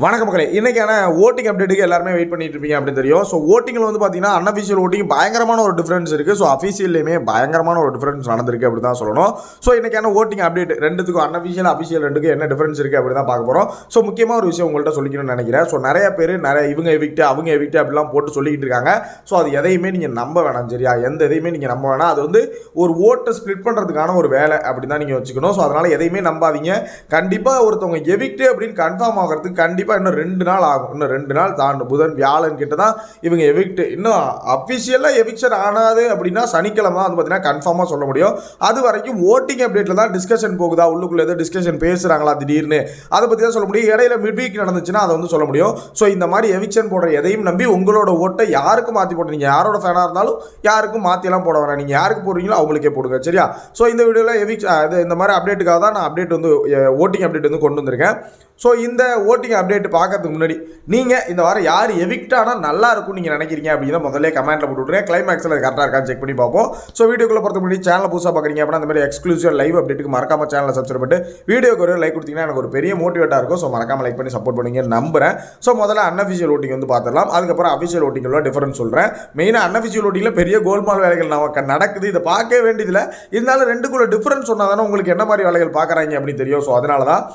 வணக்கம் மக்களே, இன்னைக்கான ஓட்டிங் அப்டேட்டுக்கு எல்லாருமே வெயிட் பண்ணிட்டு இருப்பீங்க அப்படின்னு தெரியும். ஸோ ஓட்டிங்கில் வந்து பார்த்தீங்கன்னா அன்அஃபிஷியல் ஓட்டிங் பயங்கரமான ஒரு டிஃபரன்ஸ் இருக்குது. ஸோ அஃபிஷியல்லையுமே பயங்கரமான ஒரு டிஃபரன்ஸ் நடந்திருக்கு அப்படி தான் சொல்லணும். ஸோ இன்னைக்கான ஓட்டிங் அப்டேட் ரெண்டுத்துக்கும் அன்அஃபிஷியல் அஃபிஷியல் ரெண்டுக்கும் என்ன டிஃபரன்ஸ் இருக்குது அப்படி தான் பார்க்க போகிறோம். ஸோ முக்கியமாக ஒரு விஷயம் உங்கள்கிட்ட சொல்லிக்கணும்னு நினைக்கிறேன். ஸோ நிறைய பேர் இவங்க எவிக்ட் அவங்க எவிக்ட் அப்படிலாம் போட்டு சொல்லிக்கிட்டு இருக்காங்க. ஸோ அது எதையுமே நீங்கள் நம்ப வேணாம், சரியா? எந்த எதையுமே நீங்கள் நம்ப வேணாம். அது வந்து ஒரு ஓட்டை ஸ்ப்ளிட் பண்ணுறதுக்கான ஒரு வேலை அப்படி தான் நீங்கள் வச்சுக்கணும். ஸோ அதனால் எதையுமே நம்பாதீங்க. கண்டிப்பாக ஒருத்தவங்க எவிக்ட் அப்படின்னு கன்ஃபார்ம் ஆகிறதுக்கு கண்டிப்பாக இன்னும் 2 நாள் ஆகும். இன்னும் 2 நாள் தாண்டும். புதன் வியாழன் கிட்ட தான் இவங்க எவிக்ட். இன்னும் அஃபிஷியலாக எவிக்ஷன் ஆனாது அப்படின்னா சனிக்கிழமை தான் வந்து பார்த்தீங்கன்னா கன்ஃபார்மாக சொல்ல முடியும். அது வரைக்கும் ஓட்டிங் அப்டேட்டில் தான் டிஸ்கஷன் போகுதா, உள்ளுக்குள்ளே ஏதோ டிஸ்கஷன் பேசுகிறாங்களா திடீர்னு, அதை பற்றி தான் சொல்ல முடியும். இடையில மிட் வீக் நடந்துச்சுன்னா அதை வந்து சொல்ல முடியும். ஸோ இந்த மாதிரி எவிக்ஷன் போடுற எதையும் நம்பி உங்களோட ஓட்டை யாருக்கும் மாற்றி போடுறீங்க, யாரோட ஃபேனாக இருந்தாலும் யாருக்கும் மாற்றியெல்லாம் போட வேணாம். நீங்கள் யாருக்கு போடுறீங்களோ அவங்களுக்கே போடுங்க, சரியா? ஸோ இந்த வீடியோவில் இந்த மாதிரி அப்டேட்டுக்காக தான் நான் அப்டேட் வந்து ஓட்டிங் அப்டேட் வந்து கொண்டு வந்திருக்கேன். ஸோ இந்த ஓட்டிங் அப்டேட் பார்க்கறதுக்கு முன்னாடி நீங்கள் இந்த வாரம் யார் எவிக்ட் ஆனால் நல்லா இருக்கும்னு நீங்கள் நினைக்கிறீங்க அப்படின்னா முதல்ல கமெண்ட்டில் போட்டு விட்ருங்க. கிளைமேக்ஸில் அது கரெக்டாக இருக்கான்னு செக் பண்ணி பார்ப்போம். ஸோ வீடியோக்குள்ளே பொறுத்த முன்னாடி சேனல் புதுசாக பார்க்குறீங்க அப்படின்னா அந்த மாதிரி எக்ஸ்க்ளூசிவ் லைவ் அப்டேட்டுக்கு மறக்காம சேனலை சப்ஸ்கிரைப் பண்ணிட்டு வீடியோக்கு ஒரு லைக் கொடுத்தீங்கன்னா எனக்கு ஒரு பெரிய மோட்டிவேட்டாக இருக்கும். ஸோ மறக்காம லைக் பண்ணி சப்போர்ட் பண்ணுங்க நம்புறேன். ஸோ முதல்ல அன்அஃபிஷியல் ஓட்டிங் வந்து பார்த்துடலாம். அதுக்கப்புறம் அஃபிஷியல் ஓட்டிங்கோட டிஃபரன்ஸ் சொல்கிறேன். மெயினாக அன்அஃபிஷியல் ஓட்டிங்கில் பெரிய கோல்மால் வேலைகள் நமக்கு நடக்குது. இதை பார்க்கவே வேண்டியதில்லை. இருந்தாலும் ரெண்டுக்குள்ள டிஃபரன்ஸ் சொன்னால் தானே உங்களுக்கு என்ன மாதிரி வேலைகள் பார்க்குறாங்க அப்படின்னு தெரியும். ஸோ அதனால தான்.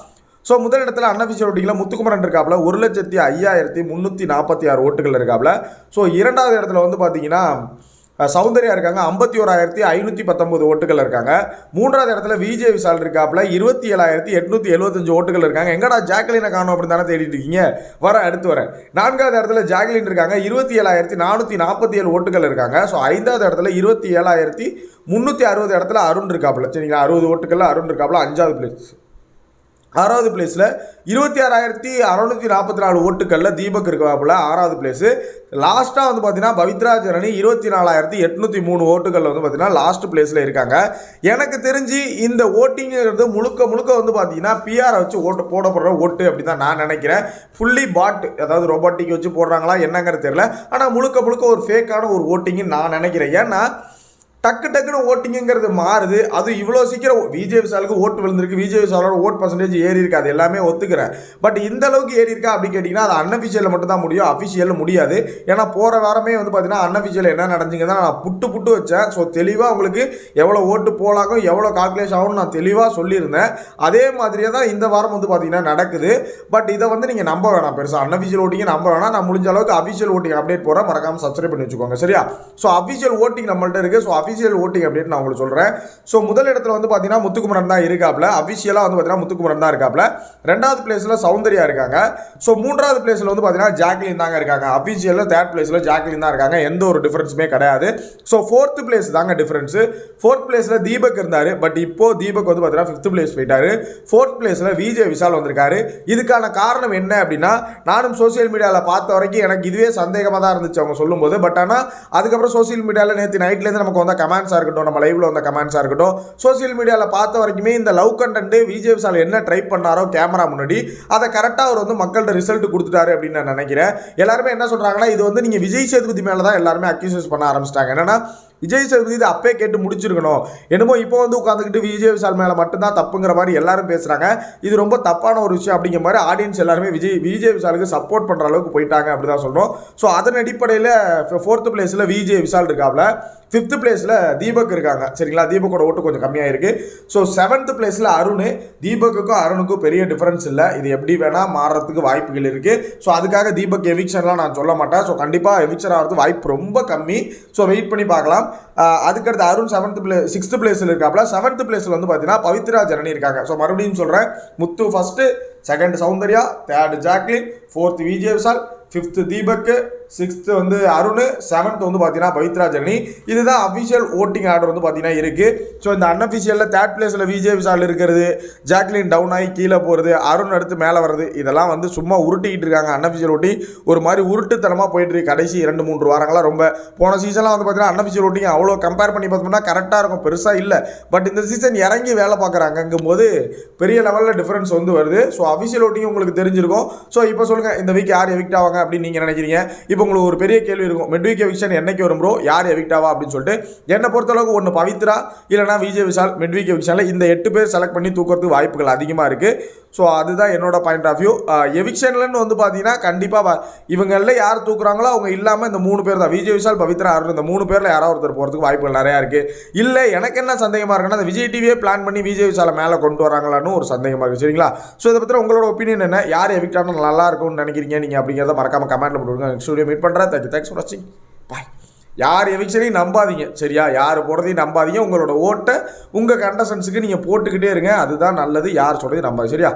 ஸோ முதல் இடத்துல அன்அஃபிஷியல் ஓட்டிங்கில் முத்துக்குமரன் இருக்காப்புல 1,05,346 ஓட்டுகள் இருக்காப்புல. ஸோ இரண்டாவது இடத்துல வந்து பார்த்தீங்கன்னா சௌந்தர்யா இருக்காங்க, 51,519 ஓட்டுகள் இருக்காங்க. மூன்றாவது இடத்துல விஜய் விஷால் இருக்காப்புல 27,875 ஓட்டுகள் இருக்காங்க. எங்கடா ஜாக்லினை காணும் அப்படின்னு தானே தேடிட்டு இருக்கீங்க, அடுத்து வரேன். நான்காவது இடத்துல ஜாக்லின் இருக்காங்க, 27,447 ஓட்டுகள் இருக்காங்க. ஸோ ஐந்தாவது இடத்துல 27,360 இடத்துல அருண் இருக்காப்புல, சரிங்களா? 60 ஓட்டுகள் அருண் இருக்காப்புல அஞ்சாவது பிளேஸ். ஆறாவது பிளேஸில் 26,644 ஓட்டுக்களில் தீபக் இருக்காப்புல ஆறாவது பிளேஸு. லாஸ்ட்டாக வந்து பார்த்தீங்கன்னா பவித்ரா ஜனனி 24,803 ஓட்டுகளில் வந்து பார்த்தீங்கன்னா லாஸ்ட் பிளேஸில் இருக்காங்க. எனக்கு தெரிஞ்சு இந்த ஓட்டிங்கிறது முழுக்க வந்து பார்த்தீங்கன்னா பிஆரை வச்சு போடப்படுற ஓட்டு அப்படி தான் நான் நினைக்கிறேன். ஃபுல்லி பாட், அதாவது ரோபோட்டிக் வச்சு போடுறாங்களா என்னங்கிறது தெரியல. ஆனால் முழுக்க ஒரு ஃபேக்கான ஒரு ஓட்டிங்னு நான் நினைக்கிறேன். ஏன்னா டக்குன்னு ஓட்டிங்கிறது மாறுது. அது இவ்வளோ சீக்கிரம் விஜய் விஷாலுக்கு ஓட்டு விழுந்திருக்கு, விஜய் விஷாலோட ஓட் பர்சன்டேஜ் ஏறி இருக்கு, அது எல்லாமே ஒத்துக்கிறேன். பட் இந்த அளவுக்கு ஏறி இருக்கா அப்படின்னு கேட்டிங்கன்னா அது அன்அஃபிஷியலில் மட்டும் தான் முடியும், அஃபிஷியலில் முடியாது. ஏன்னா போகிற வாரமே வந்து பார்த்தீங்கன்னா அன்அஃபிஷியல் என்ன நடந்துங்கன்னா நான் புட்டு வச்சேன். ஸோ தெளிவாக உங்களுக்கு எவ்வளோ ஓட்டு போலாகும், எவ்வளோ கால்குலேஷன் ஆகும்னு நான் தெளிவாக சொல்லியிருந்தேன். அதே மாதிரியே தான் இந்த வாரம் வந்து பார்த்தீங்கன்னா நடக்குது. பட் இதை வந்து நீங்கள் நம்ப வேணாம், பெருசாக அன்அஃபிஷியல் ஓட்டிங்க நம்ப வேணாம். நான் முடிஞ்ச அளவுக்கு அஃபிஷியல் ஓட்டிங் அப்டேட் போகிறேன், மறக்காமல் சப்ஸ்கிரைப் பண்ணி வச்சுக்கோங்க, சரியா? ஸோ அஃபிஷியல் ஓட்டிங் நம்மள்ட்ட இருக்குது. ஸோ அஃபிஷியல் ஓட்டிங் அப்படின்னு நான் உங்களுக்கு சொல்கிறேன். ஸோ முதல் இடத்துல வந்து பார்த்தீங்கன்னா முத்துக்குமரன் தான் இருக்காப்ல, அஃபிஷியலாக வந்து பார்த்தீங்கன்னா முத்துக்குமரன் தான் இருக்காப்ல. ரெண்டாவது பிளேஸில் சௌந்தர்யா இருக்காங்க. ஸோ மூன்றாவது பிளேஸில் வந்து பார்த்தீங்கன்னா ஜாக்லின் தாங்க இருக்காங்க. அஃபிஷியலில் தேர்ட் பிளேஸில் ஜாக்லின் தான் இருக்காங்க. எந்த ஒரு டிஃபரன்ஸுமே கிடையாது. ஸோ ஃபோர்த் பிளேஸ் தாங்க டிஃபரன்ஸு. ஃபோர்த் பிளேஸில் தீபக் இருந்தார். பட் இப்போ தீபக் வந்து பார்த்தீங்கன்னா ஃபிஃப்த் பிளேஸ் போயிட்டாரு. ஃபோர்த் பிளேஸில் விஜய் விஷால் வந்திருக்காரு. இதுக்கான காரணம் என்ன அப்படின்னா நானும் சோசியல் மீடியாவில் பார்த்த வரைக்கும் எனக்கு இதுவே சந்தேகமாக தான் இருந்துச்சு அவங்க சொல்லும்போது. பட் ஆனால் அதுக்கப்புறம் சோசியல் மீடியாவில் நேற்று நைட்லேருந்து நமக்கு வந்த கமெண்ட்ஸாக இருக்கட்டும், நம்ம லைவ்ல வந்த கமெண்ட்ஸாக இருக்கட்டும், சோசியல் மீடியாவில் பார்த்த வரைக்குமே இந்த லவ் கண்டென்ட் விஜய் விஷால் என்ன ட்ரை பண்ணாரோ கேமரா முன்னாடி அதை கரெக்டாக அவர் வந்து மக்கள்கிட்ட ரிசல்ட் கொடுத்துட்டாரு அப்படின்னு நான் நினைக்கிறேன். எல்லாருமே என்ன சொல்கிறாங்கன்னா இது வந்து நீங்கள் விஜய் சேதுபதி மேலே தான் எல்லாருமே அக்யூசஸ் பண்ண ஆரம்பிச்சிட்டாங்க. என்னன்னா விஜய் சேதுபதி இது அப்பே கேட்டு முடிச்சிருக்கணும், என்னமோ இப்போ வந்து உட்காந்துக்கிட்டு விஜய் விஷால் மேலே மட்டும்தான் தப்புங்கிற மாதிரி எல்லாரும் பேசுகிறாங்க. இது ரொம்ப தப்பான ஒரு விஷயம் அப்படிங்கிற மாதிரி ஆடியன்ஸ் எல்லாருமே விஜய் விஷாலுக்கு சப்போர்ட் பண்ணுற அளவுக்கு போயிட்டாங்க அப்படி தான் சொல்கிறோம். ஸோ அதன் அடிப்படையில் ஃபோர்த் பிளேஸில் விஜய் விஷால் இருக்காப்ல, ஃபிஃப்த் பிளேஸில் தீபக் இருக்காங்க, சரிங்களா? தீபக்கோட ஓட்டு கொஞ்சம் கம்மியாக இருக்குது. ஸோ செவன்த் பிளேஸில் அருண். தீபக்குக்கும் அருணுக்கும் பெரிய டிஃபரன்ஸ் இல்லை. இது எப்படி வேணால் மாறுறதுக்கு வாய்ப்புகள் இருக்குது. ஸோ அதுக்காக தீபக் எவிக்ஷன்லாம் நான் சொல்ல மாட்டேன். ஸோ கண்டிப்பாக எவிக்ஷன் ஆகிறது வாய்ப்பு ரொம்ப கம்மி. ஸோ வெயிட் பண்ணி பார்க்கலாம். அதுக்கடுத்து அருண் சிக்ஸ்த் பிளேஸில் இருக்காப்புல. செவன்த் பிளேஸில் வந்து பார்த்தீங்கன்னா பவித்ரா ஜனனி இருக்காங்க. ஸோ மறுபடியும் சொல்கிறேன், Muthu first, second Soundarya, third Jacqueline, fourth Vijay Vishal, fifth Deepak, sixth வந்து அருண், செவன்த் வந்து பார்த்தீங்கன்னா பவித்ரா ஜனனி. இதுதான் அஃபிஷியல் ஓட்டிங் ஆர்டர் வந்து பார்த்தீங்கன்னா இருக்குது. ஸோ இந்த அன்அஃபிஷியலில் தேர்ட் பிளேஸில் விஜய் விஷால் இருக்கிறது, ஜாக்லின் டவுன் ஆகி கீழே போகிறது, அருண் அடுத்து மேலே வர்றது, இதெல்லாம் வந்து சும்மா உருட்டிக்கிட்டு இருக்காங்க. அன்அஃபிஷியல் ஓட்டி ஒரு மாதிரி உருட்டுத்தனமாக போயிட்டு இருக்கு கடைசி 2-3 வாரங்களாக. ரொம்ப போன சீசன்லாம் வந்து பார்த்தீங்கன்னா அன்அஃபிஷியல் ஓட்டிங் அவ்வளோ கம்பேர் பண்ணி பார்த்தோம்னா கரெக்டாக இருக்கும், பெருசாக இல்லை. பட் இந்த சீசன் இறங்கி வேலை பார்க்குறாங்கங்கும் போது பெரிய லெவலில் டிஃபரன்ஸ் வந்து வருது. ஸோ அஃபிஷியல் ஓட்டிங் உங்களுக்கு தெரிஞ்சிருக்கும். ஸோ இப்போ சொல்லுங்கள், இந்த வீக் யார் எவிக்ட் ஆவாங்க அப்படின்னு நீங்கள் நினைக்கிறீங்க? இப்போ உங்களுக்கு ஒரு பெரிய கேள்வி இருக்கும், மிட் வீக் எவிக்ஷன் என்னைக்கு வரும் ப்ரோ, யார் எவிக்ட் ஆவா அப்படின்னு சொல்லிட்டு. என்னை பொறுத்தளவுக்கு ஒன்று பவித்ரா இல்லைனா விஜய் விஷால் மிட் வீக் எவிக்ஷனில் இந்த 8 பேர் செலக்ட் பண்ணி தூக்கிறதுக்கு வாய்ப்புகள் அதிகமாக இருக்குது. ஸோ அதுதான் என்னோட பாயிண்ட் ஆஃப் வியூ. எவிக்ஷன்லன்னு வந்து பார்த்தீங்கன்னா கண்டிப்பாக இவங்களில் யார் தூக்குறாங்களோ அவங்க இல்லாமல் இந்த 3 பேர் தான், விஜய் விஷால், பவித்ரா, அருண், இந்த 3 பேரில் யாராவது ஒருத்தர் போகிறதுக்கு வாய்ப்புகள் நிறையா இருக்குது. இல்லை எனக்கு என்ன சந்தேகமாக இருக்குன்னா, அந்த விஜய் டிவியே பிளான் பண்ணி விஜய் விஷாலை மேலே கொண்டு வராங்களான்னு ஒரு சந்தேகமாக இருக்குது. சரிங்களா? ஸோ இதை பற்றி உங்களோட ஒப்பீனியன் என்ன? யார் எவிக்ட் ஆனால் நல்லா இருக்கும்னு நினைக்கிறீங்க நீங்கள் அப்படிங்கிறத மறக்காமல் கமெண்ட்டில் போட்டுருங்க. நெக்ஸ்ட் வீடியோ மீட் பண்ணுறேன். தேங்க்ஸ் ஃபார் வாட்சிங். பாய். யார் எவிக்ஷனையும் நம்பாதீங்க. சரியா? யார் போடுறதையும் நம்பாதீங்க. உங்களோட ஓட்டை உங்கள் கண்டஸ்டன்ஸுக்கு நீங்கள் போட்டுக்கிட்டே இருங்க. அதுதான் நல்லது. யார் சொல்கிறதையும் நம்பாதீங்க. சரியா?